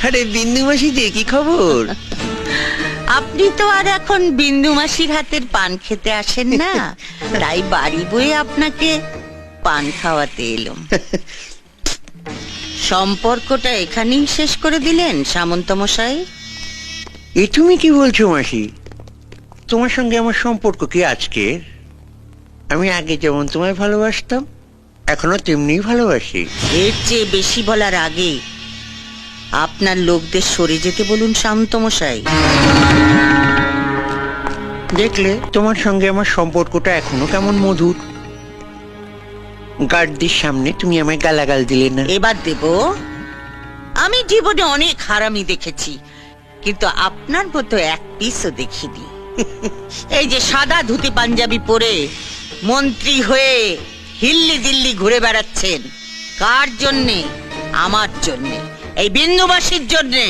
আরে বিন্দু মাসি যে কি খবর? আপনি তো আর এখন বিন্দু মাসির হাতের পান খেতে আসেন না, তাই বাড়ি বয়ে আপনাকে পান খাওয়াতে এলাম। সম্পর্কটা এখানেই শেষ করে দিলেন সামন্ত মশাই? এ তুমি কি বলছো মাসি? তোমার সঙ্গে আমার সম্পর্ক কি আজকের? আমি আগে যেমন তোমায় ভালোবাসতাম এখনো তেমনি ভালোবাসি। এর চেয়ে বেশি বলার আগে আপনার লোকদের সরে যেতে বলুন সামন্ত মশাই। দেখলে তোমার সঙ্গে আমার সম্পর্কটা এখনো কেমন মধুর। গার্ডদের সামনে তুমি আমায় গালাগাল দিলে না। এবার দেব। আমি জীবনে অনেক হারামি দেখেছি, কিন্তু আপনার মতো এক পিসও দেখিনি। এই যে সাদা ধুতি পাঞ্জাবি পরে মন্ত্রী হয়ে হিল্লি দিল্লি ঘুরে বেড়াচ্ছেন, কার জন্যে? আমার জন্যে, এই বিন্দুবাসীর জন্যে।